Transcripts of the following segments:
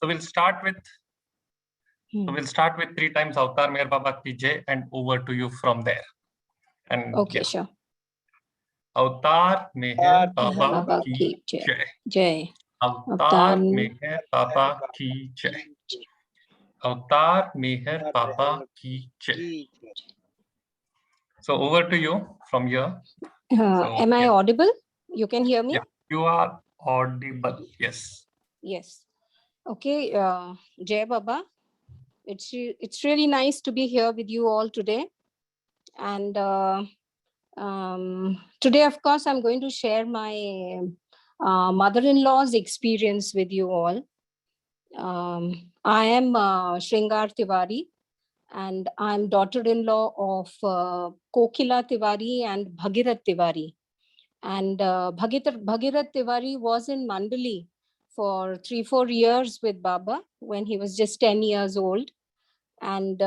So we'll start with three times Avatar Meher Baba Ki Jai and over to you from there. And okay, sure. Avatar Meher Baba Ki Jai. Avatar Meher Baba Ki Jai. Avatar Meher Baba Ki Jai. So over to you from here. Am I audible? You can hear me? Yeah, you are audible. Yes. Yes. Okay. Jai Baba. It's really nice to be here with you all today. And today, of course, I'm going to share my mother-in-law's experience with you all. I am Shringar Tiwari, and I'm daughter-in-law of Kokila Tiwari and Bhagirath Tiwari. And Bhagirath Tiwari was in Mandali for 3-4 years with Baba when he was just 10 years old. And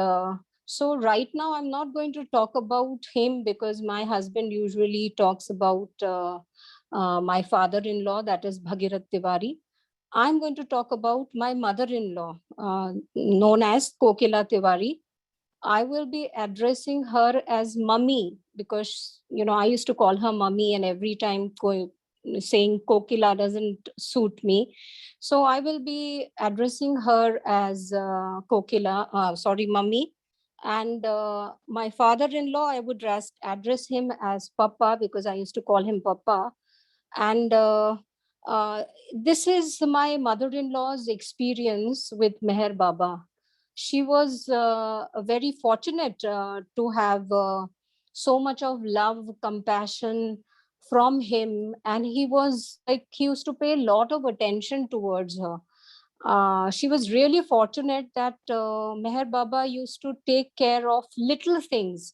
so right now I'm not going to talk about him because my husband usually talks about my father-in-law, that is Bhagirath Tiwari. I'm going to talk about my mother-in-law, known as Kokila Tiwari. I will be addressing her as Mummy because, I used to call her Mummy, and every time saying Kokila doesn't suit me. So I will be addressing her as Mummy. And my father-in-law, I would address him as Papa because I used to call him Papa. And this is my mother-in-law's experience with Meher Baba. She was very fortunate to have so much of love, compassion from him. And he used to pay a lot of attention towards her. She was really fortunate that Meher Baba used to take care of little things.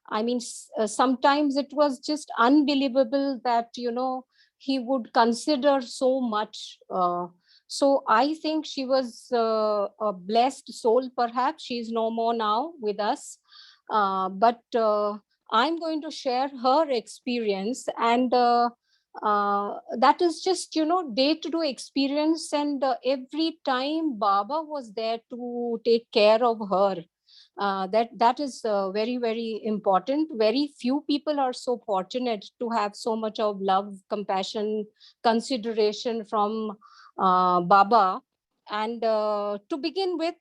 I mean, sometimes it was just unbelievable that, he would consider so much. So I think she was a blessed soul, perhaps. She's no more now with us. But I'm going to share her experience, and that is just, day-to-day experience. And every time Baba was there to take care of her. That is very, very important. Very few people are so fortunate to have so much of love, compassion, consideration from Baba. And to begin with,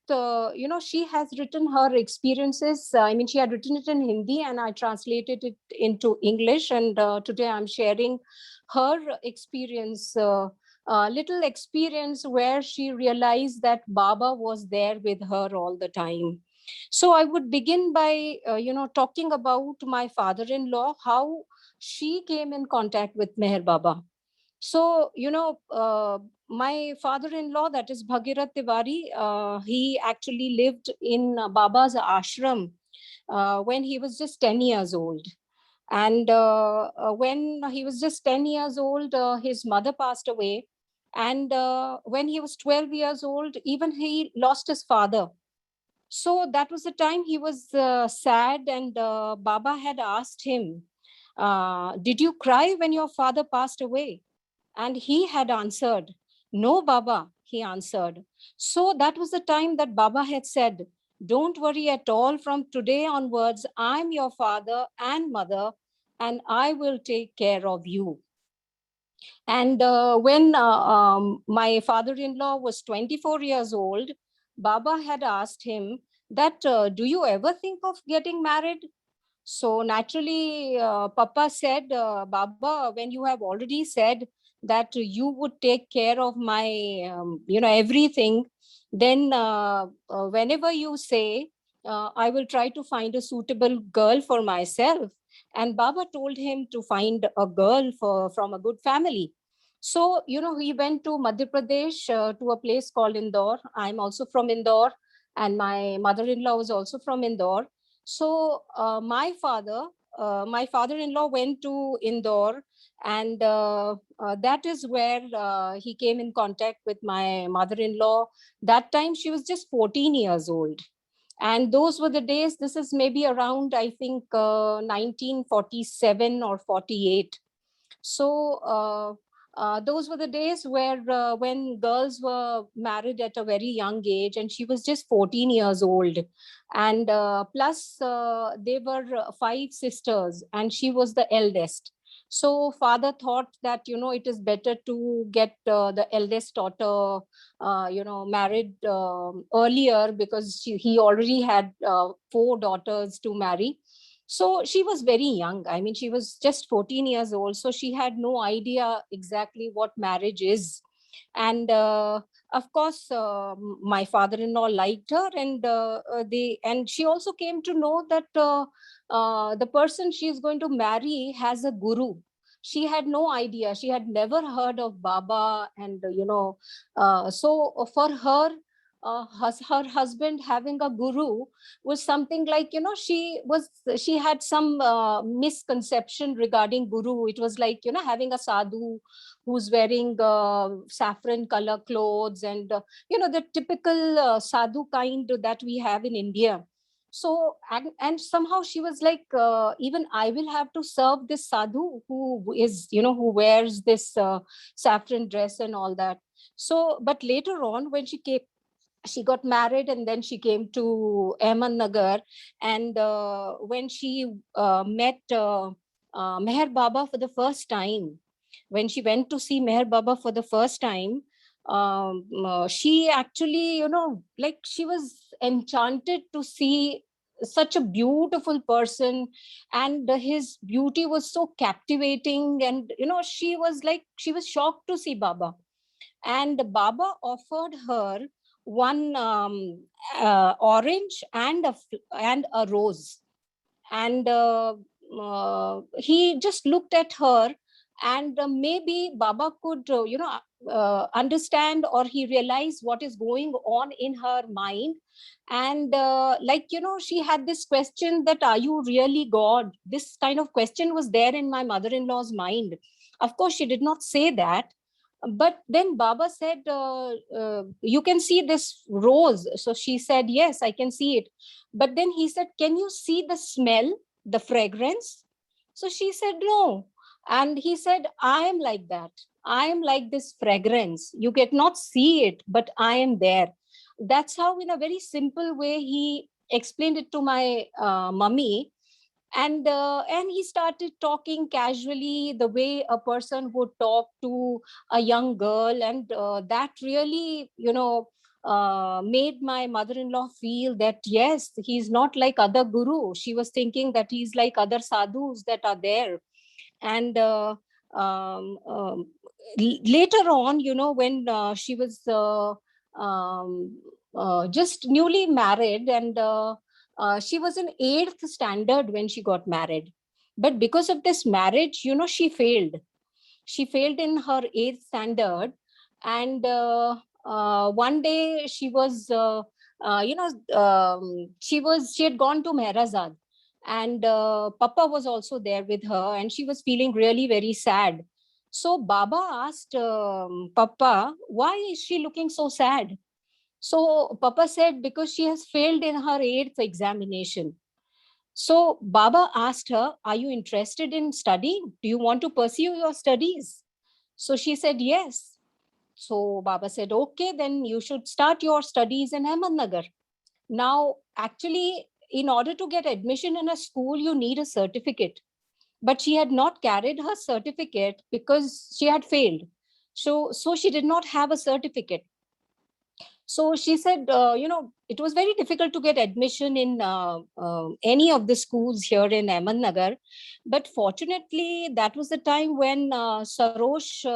she has written her experiences. I mean, she had written it in Hindi and I translated it into English. And today I'm sharing her experience, little experience where she realized that Baba was there with her all the time. So I would begin by, talking about my father-in-law, how she came in contact with Meher Baba. So, my father-in-law, that is Bhagirath Tiwari, he actually lived in Baba's ashram when he was just 10 years old. And when he was just 10 years old, his mother passed away. And when he was 12 years old, even he lost his father. So that was the time he was sad, and Baba had asked him, did you cry when your father passed away? And he had answered, no, Baba, he answered. So that was the time that Baba had said, don't worry at all. From today onwards, I'm your father and mother, and I will take care of you. And when my father-in-law was 24 years old, Baba had asked him that, do you ever think of getting married? So naturally, Papa said, Baba, when you have already said that you would take care of my, everything, then whenever you say, I will try to find a suitable girl for myself. And Baba told him to find a girl from a good family. So, he went to Madhya Pradesh to a place called Indore. I'm also from Indore, and my mother-in-law was also from Indore. So my father-in-law went to Indore, and that is where he came in contact with my mother-in-law. That time she was just 14 years old. And those were the days. This is maybe around, I think, 1947 or 48. So those were the days where when girls were married at a very young age, and she was just 14 years old. And plus they were 5 sisters, and she was the eldest. So father thought that, it is better to get the eldest daughter, married earlier, because he already had 4 daughters to marry. So she was very young. I mean, she was just 14 years old. So she had no idea exactly what marriage is. And of course, my father-in-law liked her, and and she also came to know that the person she is going to marry has a guru. She had no idea. She had never heard of Baba, and so for her, her husband having a guru was something like, she had some misconception regarding guru. It was like, having a sadhu who's wearing saffron color clothes, and the typical sadhu kind that we have in India. So and somehow she was like, even I will have to serve this sadhu who is, who wears this saffron dress and all that. So but later on, when she got married, and then she came to Ahmednagar. And when she met Meher Baba for the first time, when she went to see Meher Baba for the first time, she actually, like, she was enchanted to see such a beautiful person, and his beauty was so captivating. And she was shocked to see Baba. And Baba offered her one orange and a rose. And he just looked at her, and maybe Baba could understand, or he realized what is going on in her mind. And she had this question that, are you really God? This kind of question was there in my mother-in-law's mind. Of course, she did not say that, but then Baba said, you can see this rose. So she said, yes, I can see it. But then he said, can you see the smell, the fragrance? So she said, no. And he said, I am like that. I am like this fragrance. You get not see it, but I am there. That's how, in a very simple way, he explained it to my mummy. And he started talking casually, the way a person would talk to a young girl. And that really, made my mother-in-law feel that, yes, he's not like other guru. She was thinking that he's like other sadhus that are there. And um, um, later on, when she was just newly married, and she was in 8th standard when she got married. But because of this marriage, she failed. She failed in her 8th standard. And one day she was, she had gone to Mehrazad. And Papa was also there with her, and she was feeling really very sad. So Baba asked Papa, why is she looking so sad? So Papa said, because she has failed in her 8th examination. So Baba asked her, are you interested in studying? Do you want to pursue your studies? So she said, yes. So Baba said, okay, then you should start your studies in Ahmednagar. Now, actually, in order to get admission in a school, you need a certificate. But she had not carried her certificate because she had failed. So she did not have a certificate. So she said, it was very difficult to get admission in any of the schools here in Ahmednagar. But fortunately, that was the time when Sarosh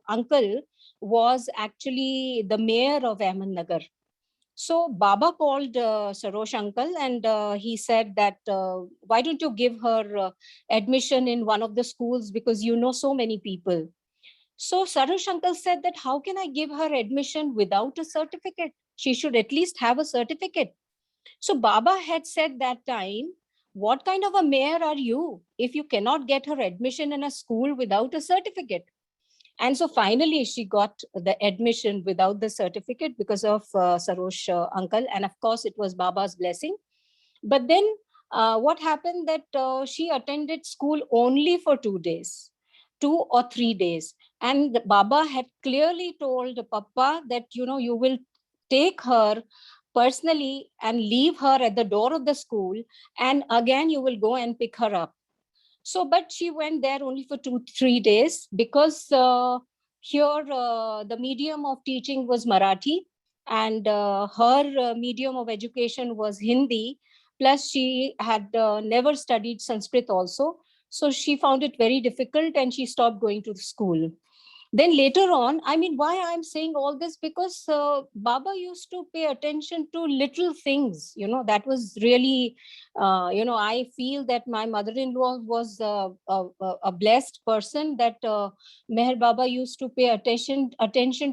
uncle was actually the mayor of Ahmednagar. So Baba called Sarosh uncle, and he said that, why don't you give her admission in one of the schools, because you know so many people. So Sarosh uncle said that, how can I give her admission without a certificate? She should at least have a certificate. So Baba had said that time, what kind of a mayor are you if you cannot get her admission in a school without a certificate? And so finally she got the admission without the certificate because of Sarosh uncle. And of course it was Baba's blessing. But then what happened that she attended school only for 2 days, 2 or 3 days. And Baba had clearly told Papa that, you will take her personally and leave her at the door of the school. And again, you will go and pick her up. So, but she went there only for 2-3 days because here the medium of teaching was Marathi, and her medium of education was Hindi. Plus, she had never studied Sanskrit also. So she found it very difficult and she stopped going to the school. Then later on, I mean, why I'm saying all this, because Baba used to pay attention to little things, that was really, I feel that my mother-in-law was a blessed person, that Meher Baba used to pay attention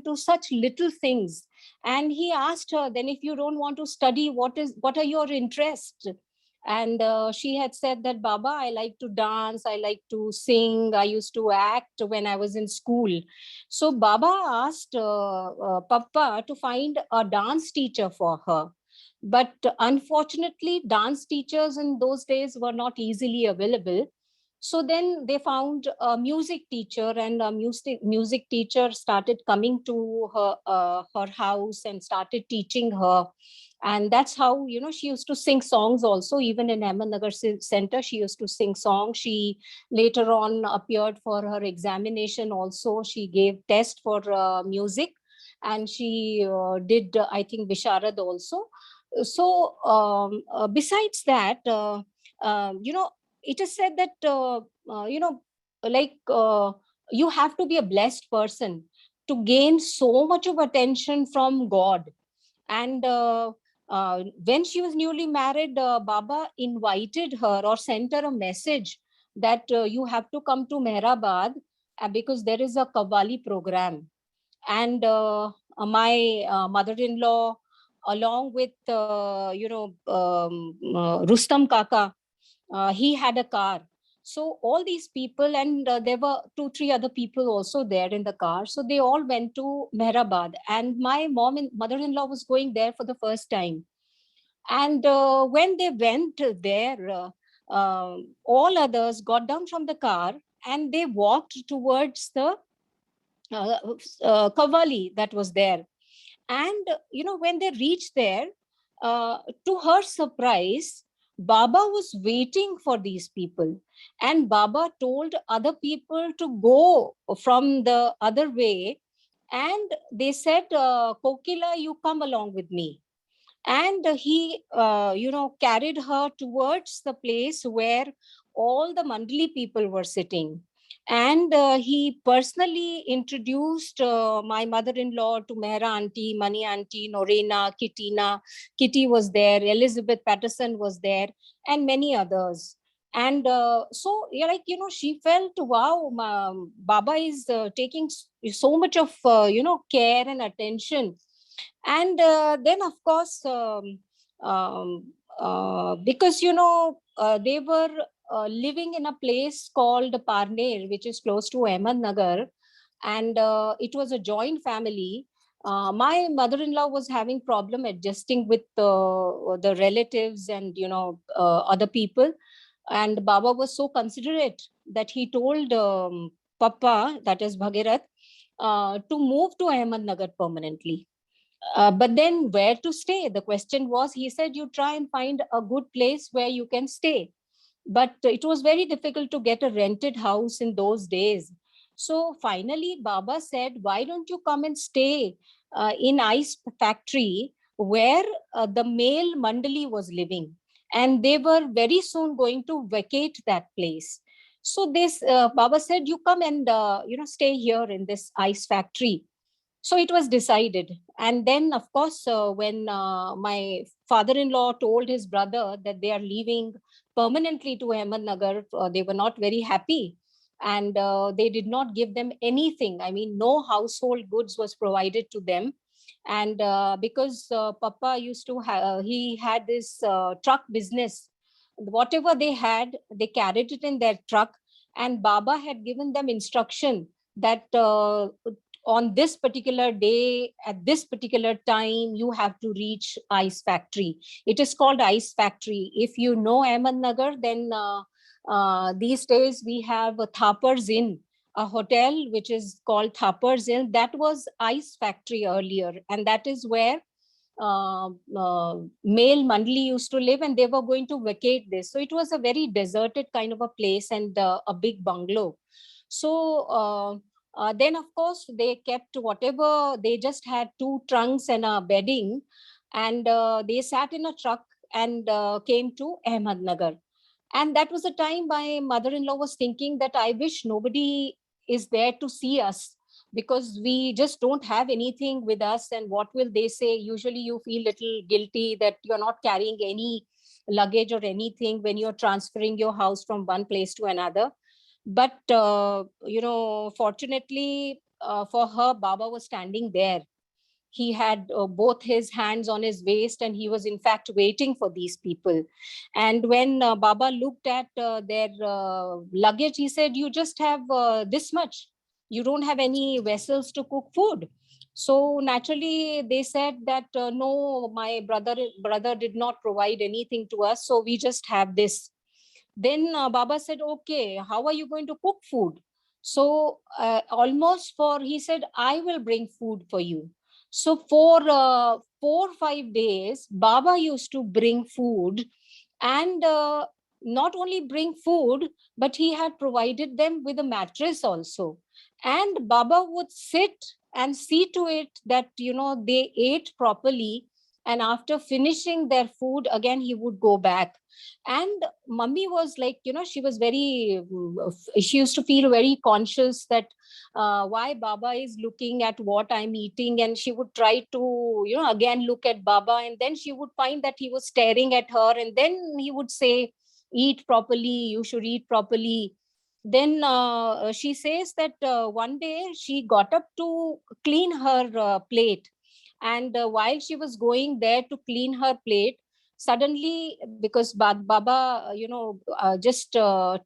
to such little things. And he asked her, then if you don't want to study, what are your interests? And she had said that, Baba, I like to dance, I like to sing, I used to act when I was in school. So Baba asked Papa to find a dance teacher for her. But unfortunately, dance teachers in those days were not easily available. So then they found a music teacher, and a music teacher started coming to her house and started teaching her. And that's how, she used to sing songs also. Even in Ahmednagar Center, she used to sing songs. She later on appeared for her examination also. She gave test for music, and she did, I think, Visharad also. So besides that, it is said that, like, you have to be a blessed person to gain so much of attention from God. And when she was newly married, Baba invited her or sent her a message that you have to come to Mehrabad because there is a Qawwali program. And my mother-in-law, along with Rustam Kaka, he had a car. So all these people, and there were 2-3 other people also there in the car. So they all went to Mehrabad, and my mom and mother-in-law was going there for the first time. And when they went there, all others got down from the car and they walked towards the Qawwali that was there. And, when they reached there, to her surprise, Baba was waiting for these people. And Baba told other people to go from the other way. And they said, Kokila, you come along with me. And he, carried her towards the place where all the Mandali people were sitting. And he personally introduced my mother-in-law to Mehra auntie, Mani auntie, Norena, Kittina. Kitty was there, Elizabeth Patterson was there, and many others. And so, she felt, wow, Baba is taking so much of, care and attention. And then, of course, because, they were living in a place called Parner, which is close to Ahmednagar, and it was a joint family. My mother-in-law was having problem adjusting with the relatives and, other people. And Baba was so considerate that he told Papa, that is Bhagirath, to move to Ahmednagar permanently. But then where to stay? The question was, he said, you try and find a good place where you can stay. But it was very difficult to get a rented house in those days. So finally, Baba said, why don't you come and stay in ice factory where the male Mandali was living? And they were very soon going to vacate that place. So this Baba said, you come and stay here in this ice factory. So it was decided. And then, of course, when my father-in-law told his brother that they are leaving permanently to Ahmednagar, they were not very happy. And they did not give them anything. I mean, no household goods was provided to them. And because Papa used to have, he had this truck business. Whatever they had, they carried it in their truck. And Baba had given them instruction that on this particular day, at this particular time, you have to reach ice factory. It is called ice factory. If you know Ahmednagar, then these days we have a Thapar's Inn, a hotel which is called Thapar's Inn. That was ice factory earlier, and that is where male Mandli used to live, and they were going to vacate this. So it was a very deserted kind of a place, and a big bungalow. So then of course they kept whatever, they just had 2 trunks and a bedding, and they sat in a truck and came to Ahmednagar. And that was the time my mother-in-law was thinking that I wish nobody is there to see us, because we just don't have anything with us, and what will they say? Usually you feel little guilty that you're not carrying any luggage or anything when you're transferring your house from one place to another. But fortunately for her, Baba was standing there. He had both his hands on his waist, and he was in fact waiting for these people. And when Baba looked at their luggage, he said, you just have this much, you don't have any vessels to cook food. So naturally they said that no, my brother did not provide anything to us, so we just have this. Then Baba said, okay, how are you going to cook food? So almost for, he said, I will bring food for you. So for 4 or 5 days, Baba used to bring food, and not only bring food, but he had provided them with a mattress also. And Baba would sit and see to it that, they ate properly. And after finishing their food, again, he would go back. And mummy was like, she was very, she used to feel very conscious that why Baba is looking at what I'm eating. And she would try to, again look at Baba, and then she would find that he was staring at her, and then he would say, eat properly, you should eat properly. Then she says that one day she got up to clean her plate, and while she was going there to clean her plate, suddenly, because Baba just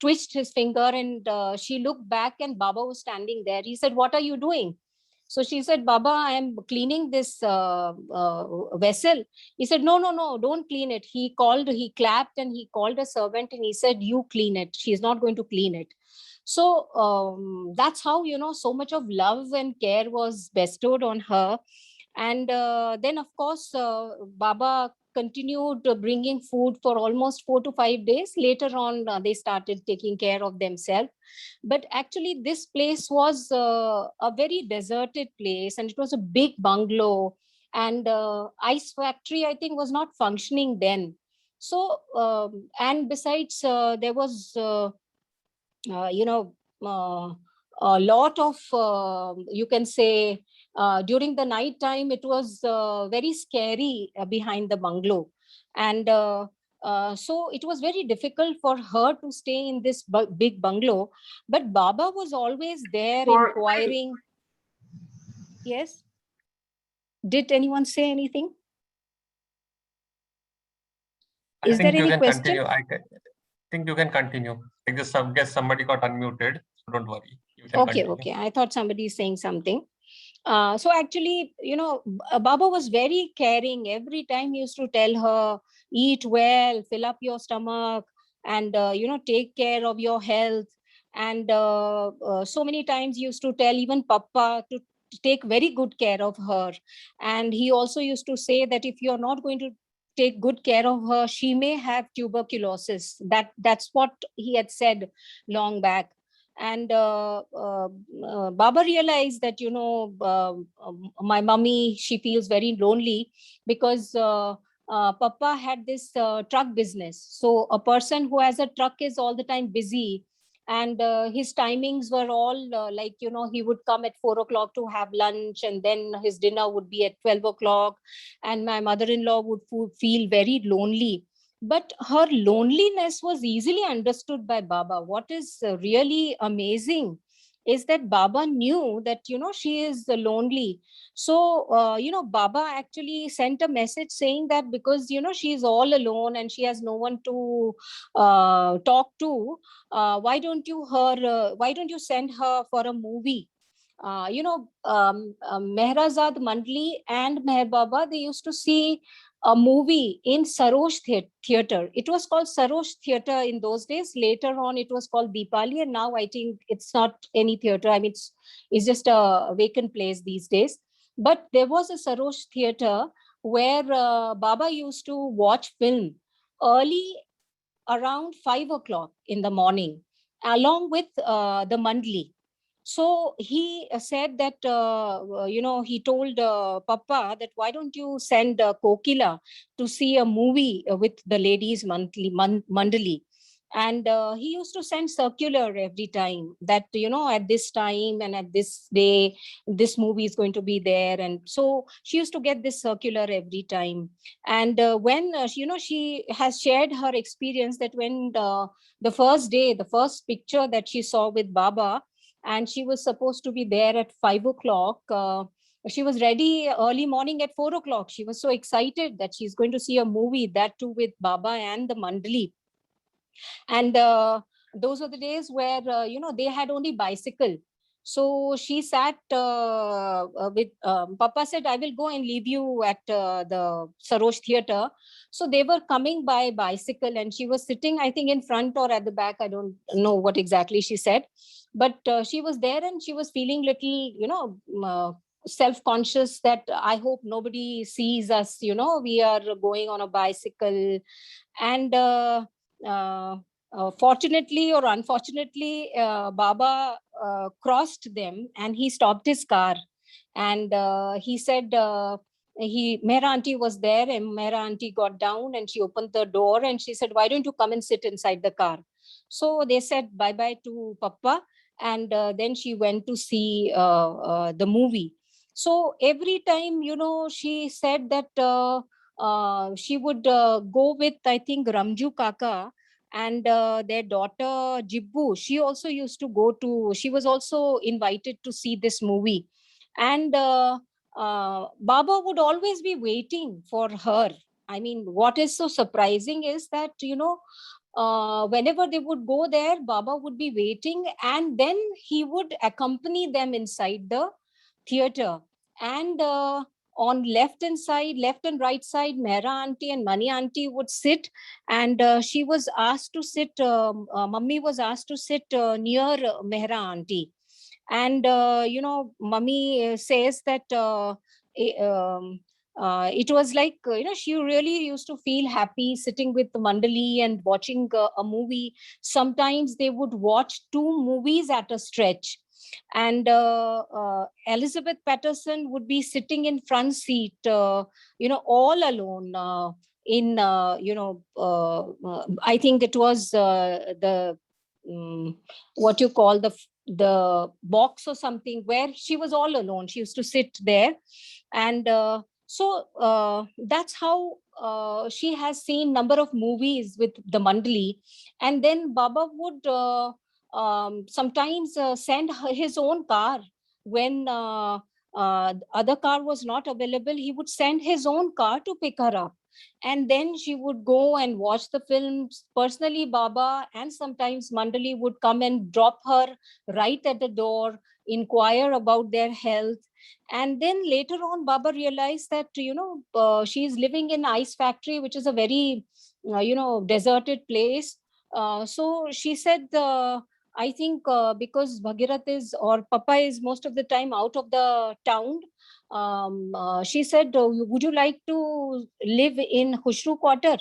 twitched his finger, and she looked back, and Baba was standing there. He said, what are you doing? So she said, Baba, I am cleaning this vessel. He said, no, no, no, don't clean it. He clapped, and he called a servant, and he said, you clean it. She's not going to clean it. So that's how, so much of love and care was bestowed on her. And then, of course, Baba continued bringing food for almost 4 to 5 days. Later on, they started taking care of themselves. But actually, this place was a very deserted place, and it was a big bungalow. And ice factory, I think, was not functioning then. So, and besides, there was, a lot of, you can say, during the night time, it was very scary behind the bungalow. And so it was very difficult for her to stay in this big bungalow. But Baba was always there inquiring. Yes? Did anyone say anything? Is there any question? Continue. I think you can continue. I guess somebody got unmuted. So don't worry. You can okay, continue. okay. I thought somebody is saying something. So actually, Baba was very caring. Every time he used to tell her, eat well, fill up your stomach, and, take care of your health. And so many times he used to tell even Papa to take very good care of her. And he also used to say that if you're not going to take good care of her, she may have tuberculosis. That's what he had said long back. And Baba realized that, my mummy, she feels very lonely, because Papa had this truck business. So a person who has a truck is all the time busy, and his timings were all like, he would come at 4 o'clock to have lunch, and then his dinner would be at 12 o'clock, and my mother-in-law would feel very lonely. But her loneliness was easily understood by Baba. What is really amazing is that Baba knew that, she is lonely. So, Baba actually sent a message saying that because, she is all alone and she has no one to talk to, why don't you send her for a movie? Mehrazad Mandli and Meher Baba, they used to see a movie in Sarosh Theatre. It was called Sarosh Theatre in those days. Later on, it was called Deepali, and now I think it's not any theatre. I mean, it's just a vacant place these days. But there was a Sarosh Theatre where Baba used to watch film early, around 5 o'clock in the morning, along with the Mandli. So he said that, he told Papa that, why don't you send Kokila to see a movie with the ladies Mandali? And he used to send circular every time that, at this time and at this day, this movie is going to be there. And so she used to get this circular every time. And when, she has shared her experience that when the first day, the first picture that she saw with Baba, and she was supposed to be there at 5 o'clock. She was ready early morning at 4 o'clock. She was so excited that she's going to see a movie, that too with Baba and the Mandali. And those were the days where, they had only bicycle. So she sat with Papa said, I will go and leave you at the Sarosh Theatre. So they were coming by bicycle, and she was sitting, I think, in front or at the back. I don't know what exactly she said, but she was there, and she was feeling little, self-conscious that I hope nobody sees us. We are going on a bicycle. And fortunately or unfortunately, Baba crossed them, and he stopped his car. And he said, Mehra auntie was there, and Mehra auntie got down and she opened the door and she said, why don't you come and sit inside the car? So they said bye-bye to Papa, and then she went to see the movie. So every time, she said that she would go with, I think, Ramju Kaka and their daughter Jibbu. She also used to go to, she was also invited to see this movie. And Baba would always be waiting for her. I mean, what is so surprising is that, whenever they would go there, Baba would be waiting, and then he would accompany them inside the theater. And on left and right side, Mehra auntie and Mani auntie would sit, and she was asked to sit, Mummy was asked to sit near Mehra auntie. And Mummy says that it was like, she really used to feel happy sitting with the Mandali and watching a movie. Sometimes they would watch 2 movies at a stretch. And Elizabeth Patterson would be sitting in front seat, all alone, in I think it was the what you call the box or something, where she was all alone. She used to sit there. And that's how she has seen number of movies with the Mandali. And then Baba would sometimes send his own car. When other car was not available, he would send his own car to pick her up. And then she would go and watch the films. Personally, Baba and sometimes Mandali would come and drop her right at the door, inquire about their health. And then later on, Baba realized that, she is living in Ice Factory, which is a very, deserted place. So she said, I think because Bhagirath is, or Papa is most of the time out of the town, she said, would you like to live in Khushru quarter?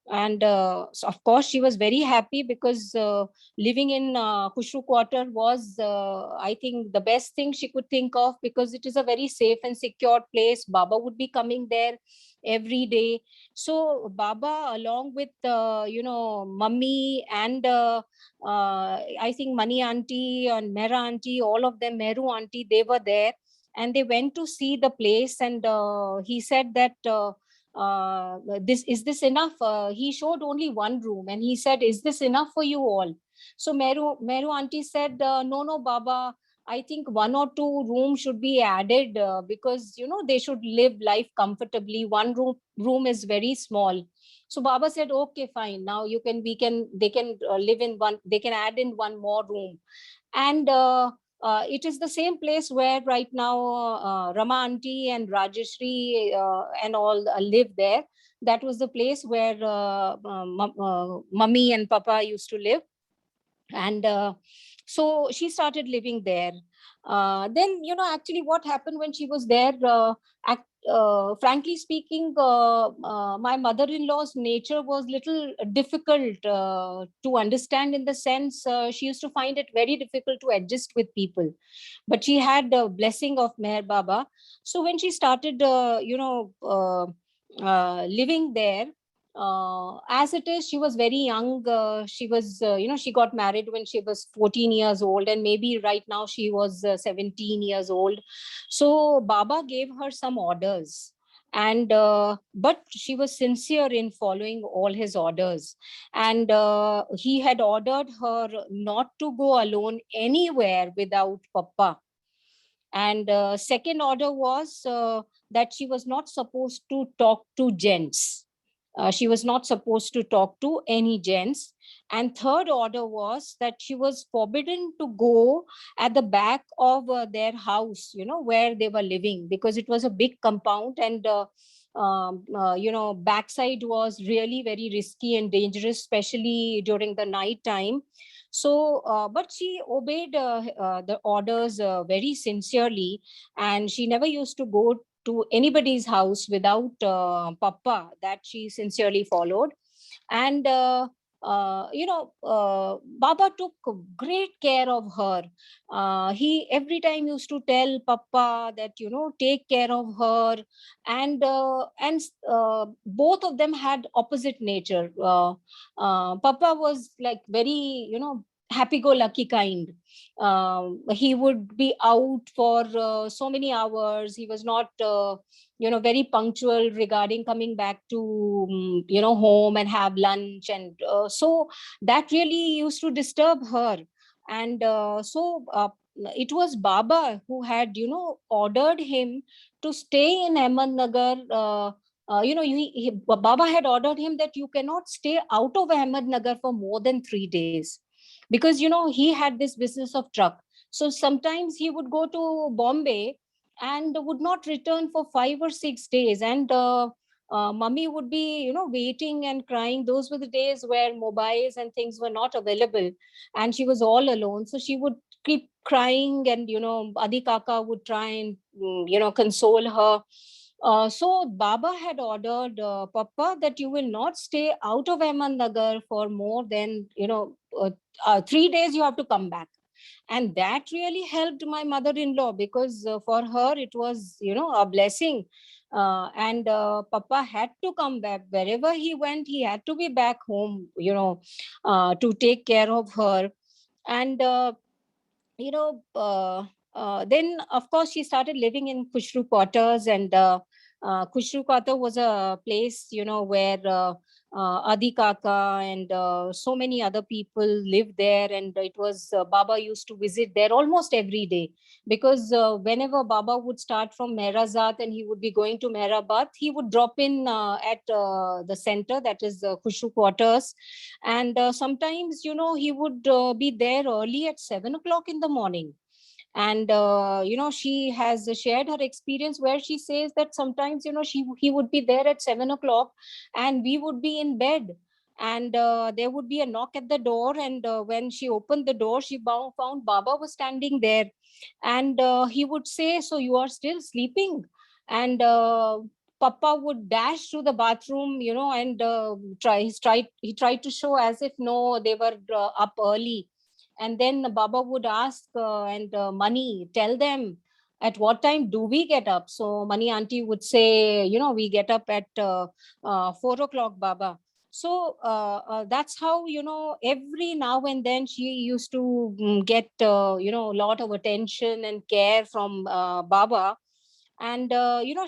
And so of course she was very happy, because living in Khushru quarter was, I think, the best thing she could think of, because it is a very safe and secure place. Baba would be coming there every day. So Baba, along with Mummy and I think Mani auntie and Mehra auntie, all of them, Meru auntie, they were there, and they went to see the place. And he said that this enough? He showed only one room, and he said, is this enough for you all? So Meru auntie said, no, Baba, I think 1 or 2 rooms should be added, because they should live life comfortably. One room is very small. So Baba said, okay, fine, now they can live in one, they can add in 1 more room. And It is the same place where right now Rama auntie and Rajeshri and all live there. That was the place where mummy and papa used to live. And so she started living there. Then, actually what happened when she was there, frankly speaking, my mother-in-law's nature was little difficult to understand, in the sense she used to find it very difficult to adjust with people. But she had the blessing of Meher Baba. So when she started, living there, as it is, she was very young. She was, she got married when she was 14 years old, and maybe right now she was 17 years old. So Baba gave her some orders, and but she was sincere in following all his orders. And he had ordered her not to go alone anywhere without papa. And second order was that she was not supposed to talk to gents. She was not supposed to talk to any gents. And third order was that she was forbidden to go at the back of their house, where they were living, because it was a big compound. And backside was really very risky and dangerous, especially during the night time. So, but she obeyed the orders very sincerely, and she never used to go to anybody's house without papa. That she sincerely followed. And Baba took great care of her. He every time used to tell papa that, take care of her. And both of them had opposite nature. Papa was like very, happy-go-lucky kind. He would be out for so many hours. He was not very punctual regarding coming back to home and have lunch. And so that really used to disturb her. And it was Baba who had ordered him to stay in Ahmednagar. Baba had ordered him that you cannot stay out of Ahmednagar for more than 3 days, because he had this business of truck. So sometimes he would go to Bombay and would not return for 5 or 6 days. And mummy would be waiting and crying. Those were the days where mobiles and things were not available, and she was all alone. So she would keep crying, and Adi Kaka would try and console her. So Baba had ordered Papa that you will not stay out of Ahmednagar for more than 3 days. You have to come back. And that really helped my mother-in-law, because for her it was a blessing. And papa had to come back. Wherever he went, he had to be back home, to take care of her. And then of course she started living in Khushru quarters. And Khushru quarter was a place where Adi Kaka and so many other people lived there. And it was Baba used to visit there almost every day, because whenever Baba would start from Mehrazad and he would be going to Mehrabad, he would drop in at the center, that is Khushru quarters. And sometimes he would be there early at 7 o'clock in the morning. And she has shared her experience, where she says that sometimes he would be there at 7 o'clock, and we would be in bed. And there would be a knock at the door, and when she opened the door, she found Baba was standing there. And he would say, so you are still sleeping? And papa would dash to the bathroom, and he tried to show as if no, they were up early. And then Baba would ask, and Mani, tell them at what time do we get up? So Mani auntie would say, we get up at 4 o'clock, Baba. So that's how, every now and then she used to get, a lot of attention and care from Baba. And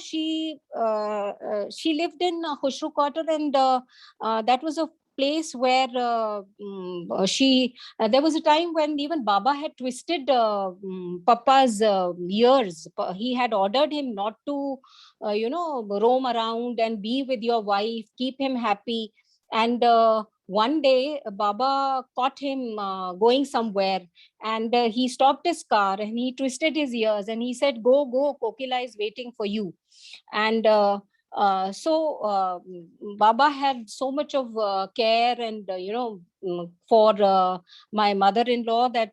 she lived in Khushru quarter. And that was a place where she there was a time when even Baba had twisted papa's ears. He had ordered him not to roam around and be with your wife, keep him happy. And one day Baba caught him going somewhere, and he stopped his car and he twisted his ears and he said, go, Kokila is waiting for you. And Baba had so much of care and for my mother-in-law, that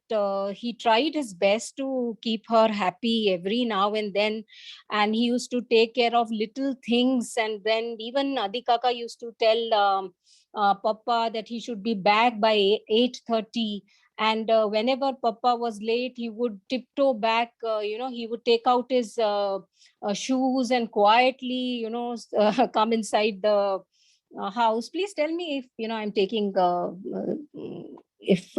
he tried his best to keep her happy every now and then, and he used to take care of little things. And then even Adi Kaka used to tell Papa that he should be back by 8:30. And whenever Papa was late, he would tiptoe back, he would take out his shoes and quietly, come inside the house. Please tell me if, I'm taking, if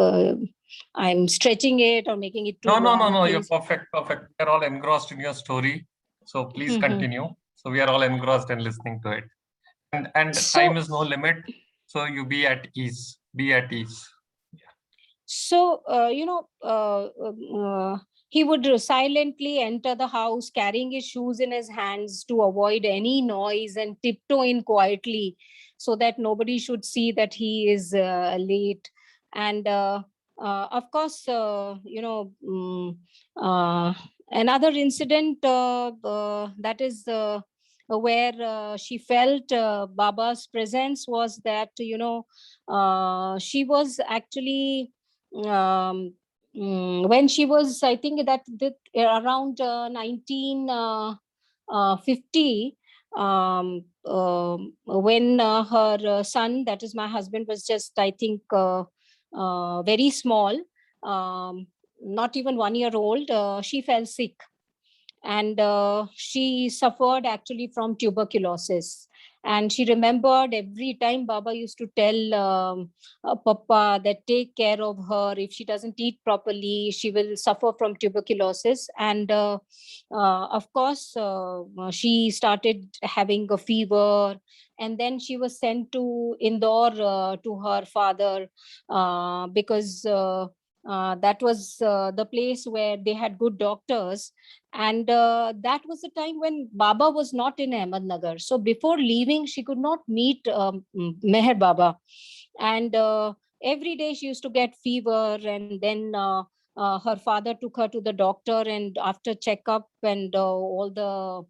I'm stretching it or making it too No, no, no, long. no. You're Please. perfect, perfect. We're all engrossed in your story. So please Mhm. continue. So we are all engrossed and listening to it. And time So, is no limit. So you be at ease. Be at ease. So, he would silently enter the house carrying his shoes in his hands to avoid any noise and tiptoe in quietly so that nobody should see that he is late. And of course, another incident that is where she felt Baba's presence was that, she was actually when she was, I think that around 1950, when her son, that is my husband, was just, I think, very small, not even 1 year old, she fell sick. And she suffered actually from tuberculosis. And she remembered every time Baba used to tell Papa that take care of her. If she doesn't eat properly, she will suffer from tuberculosis. And of course, she started having a fever. And then she was sent to Indore to her father, because that was the place where they had good doctors. And that was the time when Baba was not in Ahmednagar. So before leaving, she could not meet Meher Baba. And every day she used to get fever. And then her father took her to the doctor. And after checkup and all the,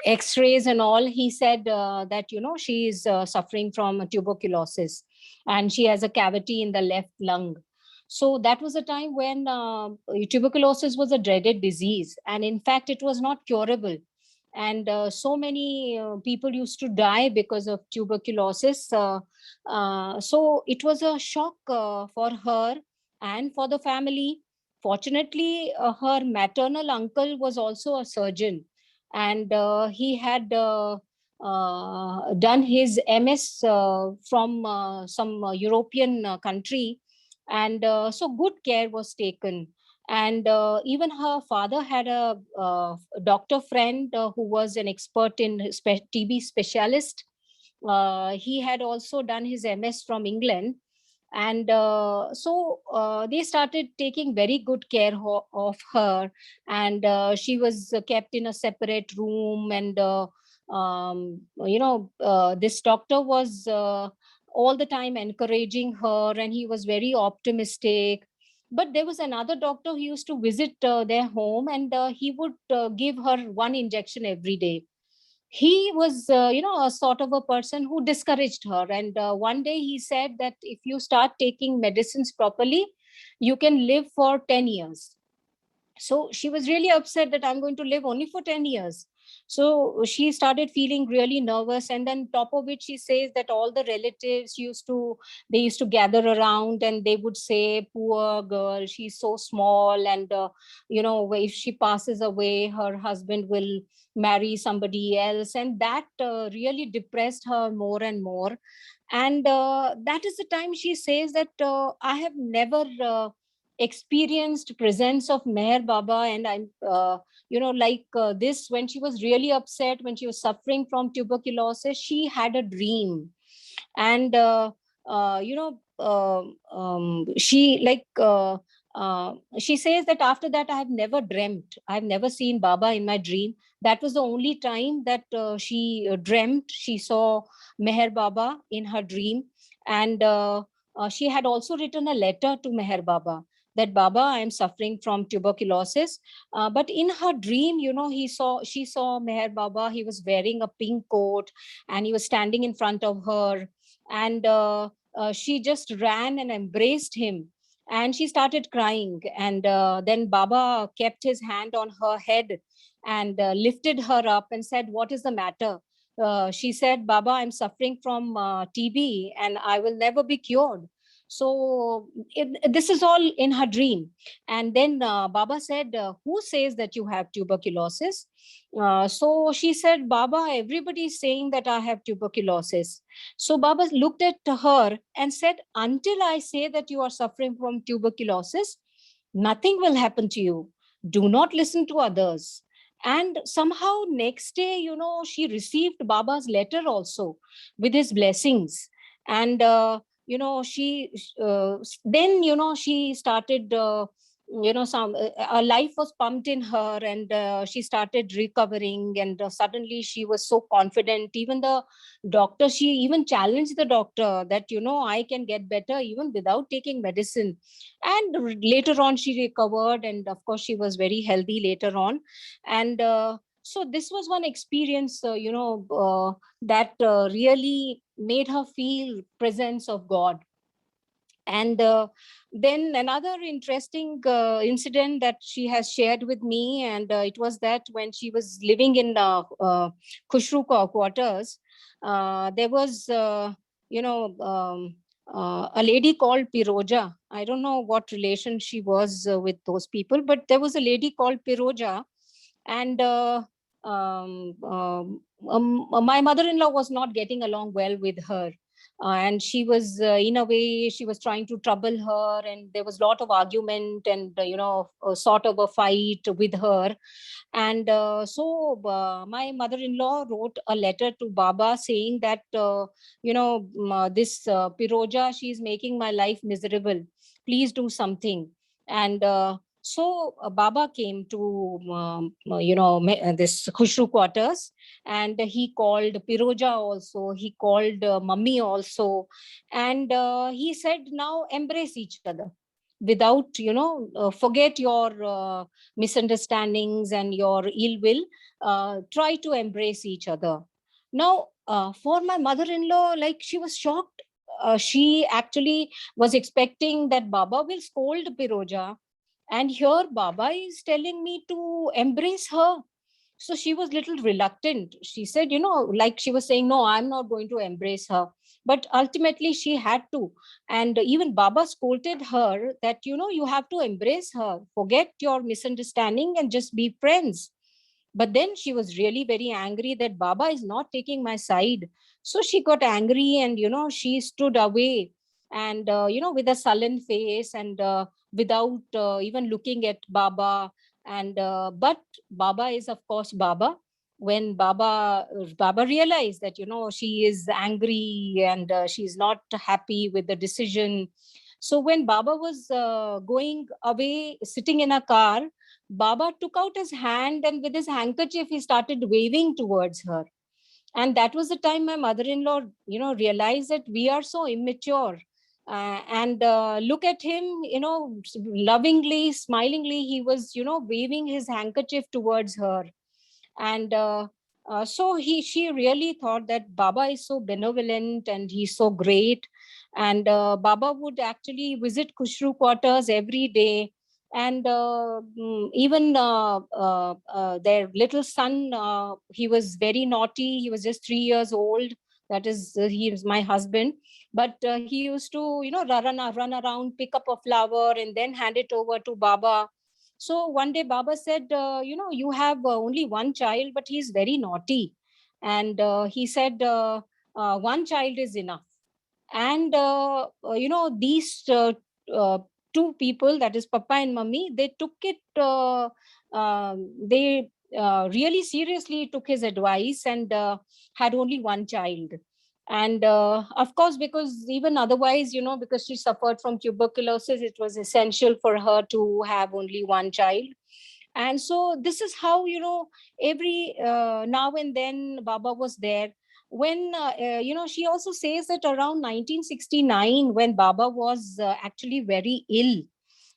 x-rays and all, he said that, she is suffering from tuberculosis. And she has a cavity in the left lung. So that was a time when tuberculosis was a dreaded disease. And in fact, it was not curable. And so many people used to die because of tuberculosis. So it was a shock for her and for the family. Fortunately, her maternal uncle was also a surgeon. And he had done his MS from some European country. And so good care was taken. And even her father had a doctor friend who was an expert in TB specialist. He had also done his MS from England. And they started taking very good care of her. And she was kept in a separate room. And this doctor was all the time encouraging her, and he was very optimistic. But there was another doctor who used to visit their home, and he would give her one injection every day. He was, a sort of a person who discouraged her. And one day he said that if you start taking medicines properly, you can live for 10 years. So she was really upset that I'm going to live only for 10 years. So she started feeling really nervous. And then top of it, she says that all the relatives used to gather around, and they would say, poor girl, she's so small. And, if she passes away, her husband will marry somebody else. And that really depressed her more and more. And that is the time she says that I have never experienced presence of Meher Baba. And I'm, this, when she was really upset, when she was suffering from tuberculosis, she had a dream. And she She says that after that, I have never dreamt. I've never seen Baba in my dream. That was the only time that she dreamt. She saw Meher Baba in her dream. And she had also written a letter to Meher Baba that Baba, I am suffering from tuberculosis. But in her dream, she saw Meher Baba. He was wearing a pink coat and he was standing in front of her. And she just ran and embraced him, and she started crying. And then Baba kept his hand on her head and lifted her up and said, what is the matter? She said, Baba, I'm suffering from TB and I will never be cured. So this is all in her dream. And then Baba said, who says that you have tuberculosis? So she said, Baba, everybody is saying that I have tuberculosis. So Baba looked at her and said, until I say that you are suffering from tuberculosis, nothing will happen to you. Do not listen to others. And somehow next day, she received Baba's letter also with his blessings. And, then, she started, some a life was pumped in her, and she started recovering. And suddenly she was so confident. Even the doctor, she even challenged the doctor that, I can get better even without taking medicine. And later on, she recovered. And of course, she was very healthy later on. And so this was one experience, that really made her feel presence of God. And then another interesting incident that she has shared with me, and it was that when she was living in Khushru quarters, there was, a lady called Piroja. I don't know what relation she was with those people, but there was a lady called Piroja. And my mother-in-law was not getting along well with her. And she was, in a way, she was trying to trouble her, and there was a lot of argument and, sort of a fight with her. And so my mother-in-law wrote a letter to Baba saying that, this Piroja, she is making my life miserable. Please do something. And so Baba came to, this Khushru quarters, and he called Piroja also. He called Mummy also. And he said, now embrace each other without, forget your misunderstandings and your ill will. Try to embrace each other. Now, for my mother-in-law, like, she was shocked. She actually was expecting that Baba will scold Piroja, and here Baba is telling me to embrace her. So she was little reluctant. She said, like she was saying, no, I'm not going to embrace her. But ultimately she had to. And even Baba scolded her that, you have to embrace her, forget your misunderstanding and just be friends. But then she was really very angry that Baba is not taking my side. So she got angry and, she stood away, and, with a sullen face, and without even looking at Baba. And but Baba is, of course, Baba. When Baba realized that, she is angry and she's not happy with the decision. So when Baba was going away, sitting in a car, Baba took out his hand, and with his handkerchief, he started waving towards her. And that was the time my mother-in-law, realized that we are so immature. And look at him, lovingly, smilingly, he was, waving his handkerchief towards her. And so she really thought that Baba is so benevolent and he's so great. And Baba would actually visit Khushru quarters every day. And even their little son, he was very naughty. He was just 3 years old. That is, he is my husband. But he used to, run around, pick up a flower, and then hand it over to Baba. So one day Baba said, you have only one child, but he's very naughty. And he said, one child is enough. And, these two people, that is Papa and Mummy, they took it, they really seriously took his advice, and had only one child. And of course, because even otherwise, because she suffered from tuberculosis, it was essential for her to have only one child. And so this is how, every now and then Baba was there. When, she also says that around 1969, when Baba was actually very ill,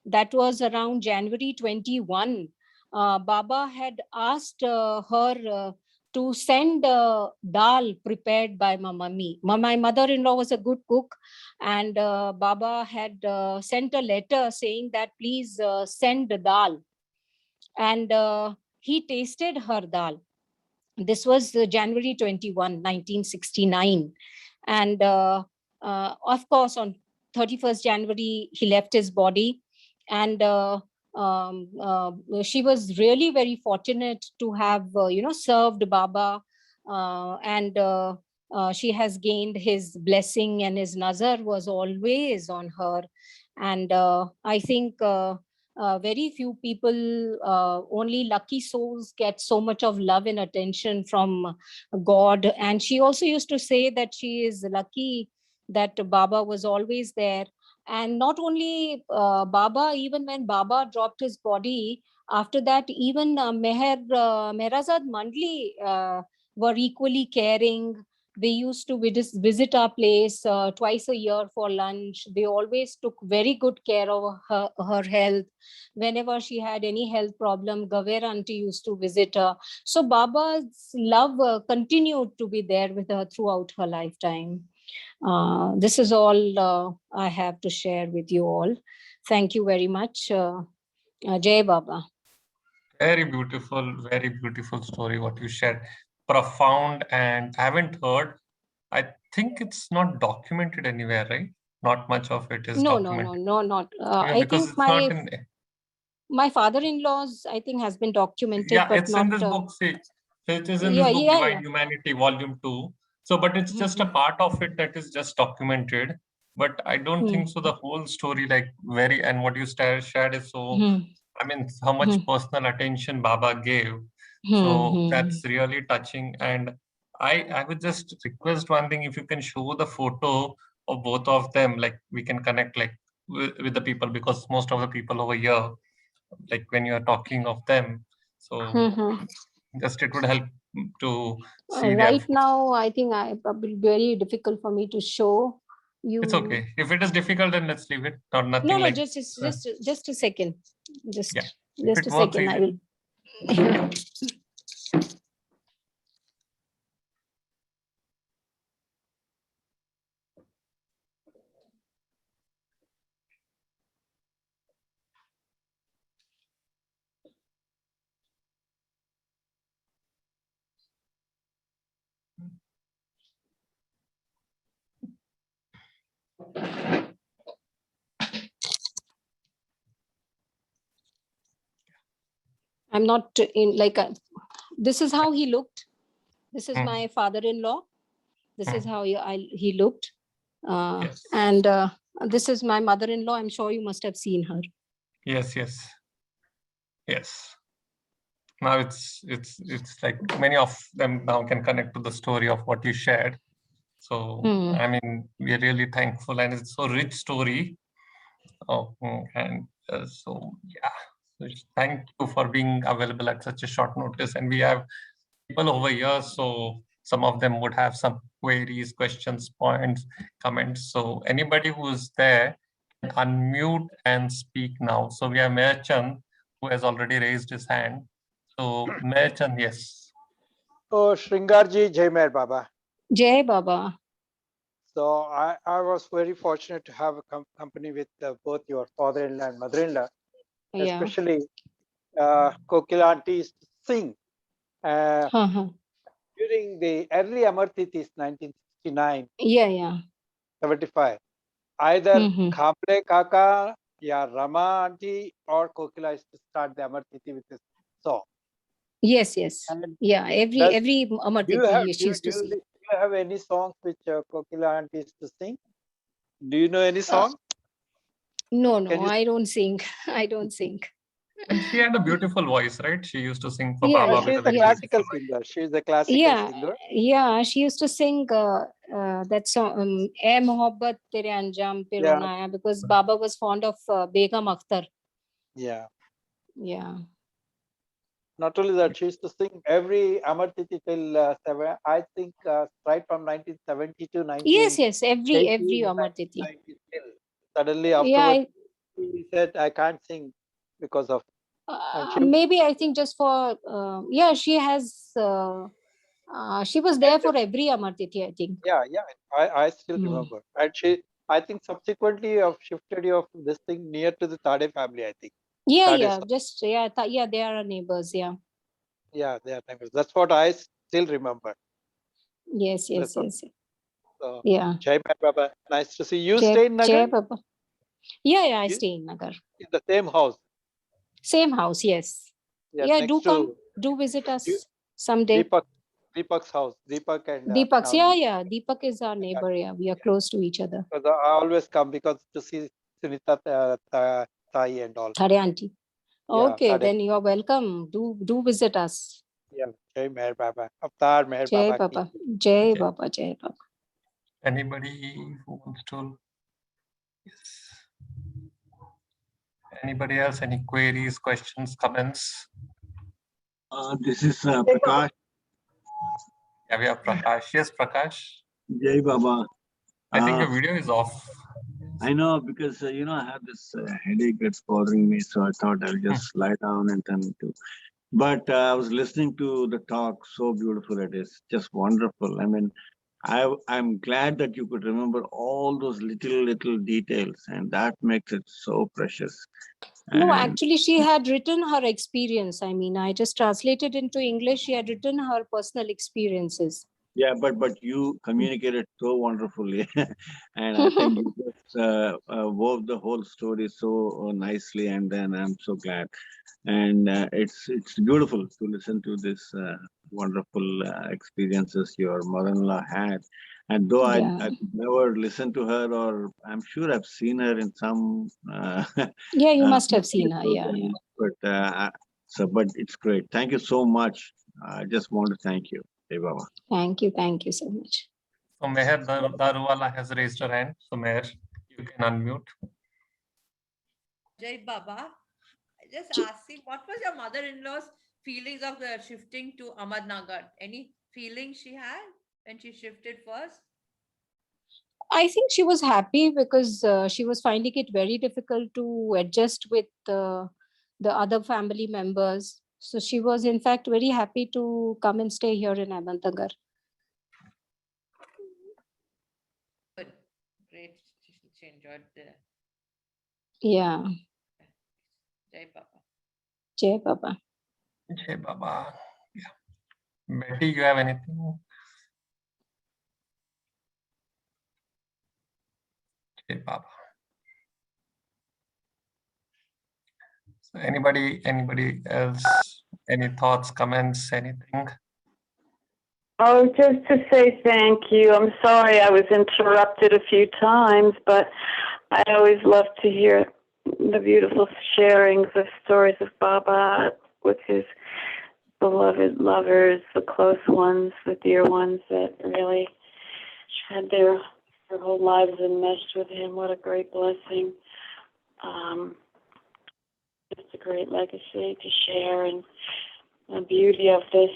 that was around January 21, Baba had asked her to send dal prepared by my mummy. My mother-in-law was a good cook, and Baba had sent a letter saying that please send the dal. And he tasted her dal. This was January 21, 1969. And of course, on 31st January, he left his body. And she was really very fortunate to have, served Baba. And she has gained his blessing, and his nazar was always on her. And I think very few people, only lucky souls get so much of love and attention from God. And she also used to say that she is lucky that Baba was always there. And not only Baba, even when Baba dropped his body, after that, even Mehrazad Mandli were equally caring. They used to visit our place twice a year for lunch. They always took very good care of her health. Whenever she had any health problem, Gaver auntie used to visit her. So Baba's love continued to be there with her throughout her lifetime. This is all I have to share with you all. Thank you very much. Jai Baba. Very beautiful story what you shared. Profound, and I haven't heard. I think it's not documented anywhere, right? Not much of it is documented. No, not. Yeah, I because think it's not in. My father-in-law's, I think, has been documented. Yeah, but it's not, in this book. See, it is in this book, Divine Humanity, Volume 2. So, but it's just a part of it that is just documented. But I don't think so. The whole story, like and what you shared is so. I mean, how much personal attention Baba gave. So that's really touching. And I would just request one thing: if you can show the photo of both of them, like we can connect like with the people, because most of the people over here, like when you are talking of them, so just it would help to see right now. I think it will be very difficult for me to show you. It's okay. If it is difficult, then let's leave it. Or nothing. No, like just a second. Just a second. I will. I'm not in like this is how he looked. This is my father-in-law. This is how he looked. Yes. And this is my mother-in-law. I'm sure you must have seen her. Yes. Now it's like many of them now can connect to the story of what you shared. So I mean, we are really thankful, and it's so rich story. And so yeah, thank you for being available at such a short notice. And we have people over here, so some of them would have some queries, questions, points, comments. So anybody who is there can unmute and speak now. So we have Meher Chand, who has already raised his hand. So Meher Chand, yes. Oh, Shringarji, Jai Meher Baba. Jai Baba. So I was very fortunate to have a company with both your father-in-law and mother-in-law, especially Kokila auntie used to sing during the early Amar Tithis, 1969. 75. Either Khamble Kaka, Rama auntie, or Kokila used to start the Amar Tithi with a song. Yes. And every Amar Tithi she used to sing. Do you have any songs which Kokila auntie used to sing? Do you know any song? No, I don't sing. I don't sing. And she had a beautiful voice, right? She used to sing for Baba. She's a classical singer. She's a classical singer. Yeah, she used to sing that song, "Ae Mohabbat Tere Anjam Pe Rona Aaya," because Baba was fond of Begum Akhtar. Yeah. Yeah. Not only that, she used to sing every Amar Tithi till I think right from 1970 to 19. Yes, every Amar Tithi. Suddenly afterwards, he said, "I can't sing because of." Maybe I think just for she has. She was there for every Amar Tithi, I think. Yeah, I still remember. And I think subsequently shifted of this thing near to the Tade family, I think. They are neighbors, yeah. Yeah, they are neighbors. That's what I still remember. Yes. So, yeah. Jai Meher Baba. Nice to see you. Stay in Nagar? Jai Baba. Yeah, I stay in Nagar. In the same house? Same house, yes. Yeah, do come. Do visit us someday. Deepak's house. Deepak and Deepak's, Deepak is our neighbor. Yeah, we are close to each other. Because I always come because to see Sunita Sai and all. Thade auntie. Okay, then you are welcome. Do visit us. Yeah, Jai Meher Baba. Avtar Meher Jai Baba. Baba. Jai Baba. Jai Baba. Anybody who wants to? Yes. Anybody else? Any queries, questions, comments? This is Prakash. Yeah, we have Prakash. Yes, Prakash. Jai Baba. I think your video is off. I know, because I have this headache that's bothering me, so I thought I'll just lie down and then do. But I was listening to the talk. So beautiful it is, just wonderful. I mean, I'm glad that you could remember all those little details, and that makes it so precious. No, actually, she had written her experience. I mean, I just translated into English. She had written her personal experiences. Yeah, but you communicated so wonderfully, and I think you just wove the whole story so nicely, and then I'm so glad. And it's beautiful to listen to this wonderful experiences your mother-in-law had. And though I've never listened to her, or I'm sure I've seen her in some. You must have seen her. Yeah. But it's great. Thank you so much. I just want to thank you. Hey, Baba. Thank you so much. So Meher Daruwala has raised her hand. So Meher, you can unmute. Jai Baba, just asking, what was your mother-in-law's feelings of shifting to Ahmednagar? Any feelings she had when she shifted first? I think she was happy because she was finding it very difficult to adjust with the other family members. So she was, in fact, very happy to come and stay here in Ahmednagar. Good. Great. She enjoyed there. Yeah. Jai Baba. Jai Baba. Jai Baba. Yeah. Betty, you have anything? Jai Baba. So anybody else? Any thoughts, comments, anything? Oh, just to say thank you. I'm sorry I was interrupted a few times, but I always love to hear the beautiful sharings of stories of Baba with his beloved lovers, the close ones, the dear ones that really had their whole lives enmeshed with him. What a great blessing. It's a great legacy to share, and the beauty of this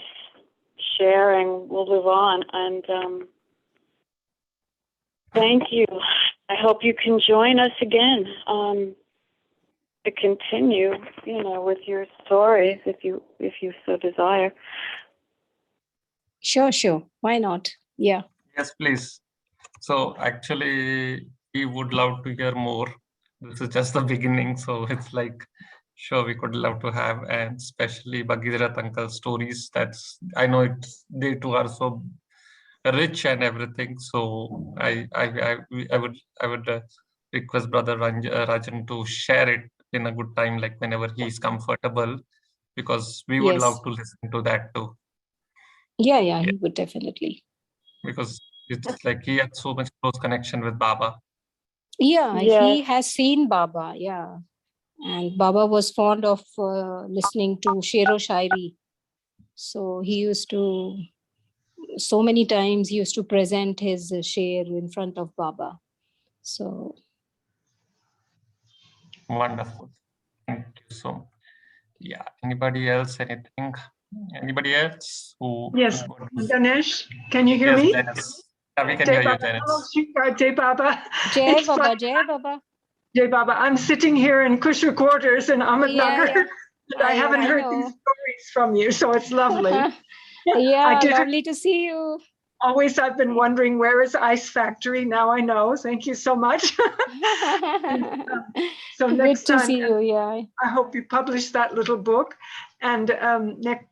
sharing will live on. And thank you. I hope you can join us again to continue, with your stories if you so desire. Sure. Why not? Yeah. Yes, please. So actually, we would love to hear more. This is just the beginning, so it's like, sure, we could love to have, and especially Bhagirath Uncle's stories. I know they too are so rich and everything. So I would request Brother Rajan to share it in a good time, like whenever he's comfortable, because we would love to listen to that too. Yeah, he would definitely. Because it's like he had so much close connection with Baba. Yeah, he has seen Baba, yeah. And Baba was fond of listening to Shero Shairi. So he used to so many times he used to present his share in front of Baba. So wonderful. Thank you so much. Yeah. Anybody else? Anything? Anybody else who? Yes, Ganesh, can you hear yes, me? Dennis. Yeah, we can hear you, Dennis. Jai Baba. Jai Baba, Jai Baba. Jai Baba. I'm sitting here in Kusher quarters in Ahmednagar. Yeah. And I haven't heard these stories from you, so it's lovely. Yeah, lovely to see you. Always, I've been wondering, where is Ice Factory? Now I know. Thank you so much. So next Good to time, see you. Yeah. I hope you publish that little book and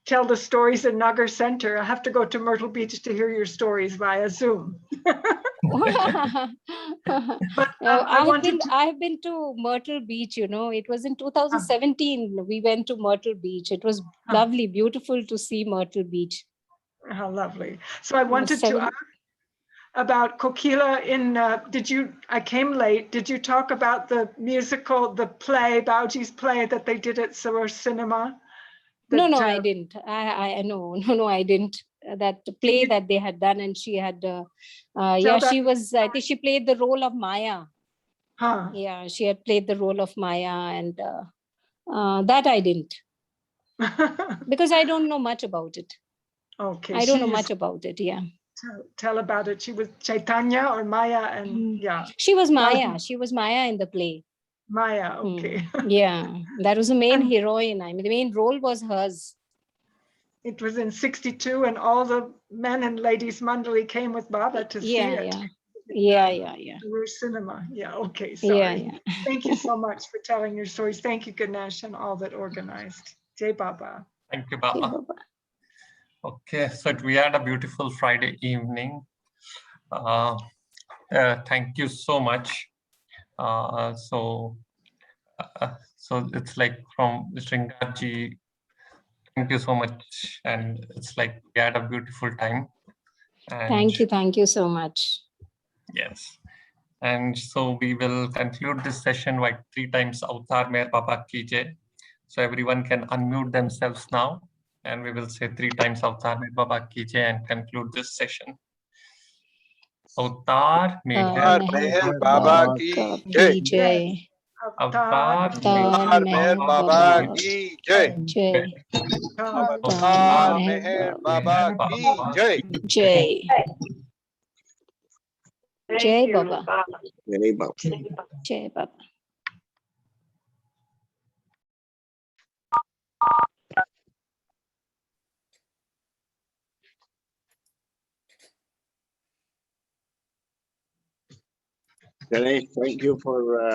tell the stories in Nagar Center. I have to go to Myrtle Beach to hear your stories via Zoom. But I've been to Myrtle Beach, you know. It was in 2017 we went to Myrtle Beach. It was lovely, beautiful to see Myrtle Beach. How lovely. So I wanted to ask about Kokila in, I came late. Did you talk about the musical, the play, Bauji's play that they did at Saror Cinema? No, I didn't. No, I didn't. That play that they had done, and she had, she was, I think she played the role of Maya. Huh. Yeah, she had played the role of Maya, and that I didn't. Because I don't know much about it. Okay. I don't know much about it, yeah. Tell about it. She was Chaitanya or Maya, and yeah. She was Maya. She was Maya in the play. Maya, okay. Yeah, that was the main heroine. I mean, the main role was hers. It was in 1962, and all the men and ladies Mandali came with Baba to see it. Yeah. Cinema. Yeah, okay, sorry. Yeah. Thank you so much for telling your stories. Thank you, Ganesh, and all that organized. Jai Baba. Thank you, Baba. Okay, so we had a beautiful Friday evening. Thank you so much. So it's like from Sringarji, thank you so much. And it's like we had a beautiful time. And thank you so much. Yes. And so we will conclude this session by 3 times Avatar Meher Baba Ki Jai. So everyone can unmute themselves now. And we will say 3 times Avatar Meher Baba Ki Jai and conclude this session. Avatar Meher Baba Ki Jai. Avatar Meher Baba Ki Jai. Avatar Meher Baba Ki Jai. Jai Baba. Jai Baba. Jai Baba. Ganesh, thank you for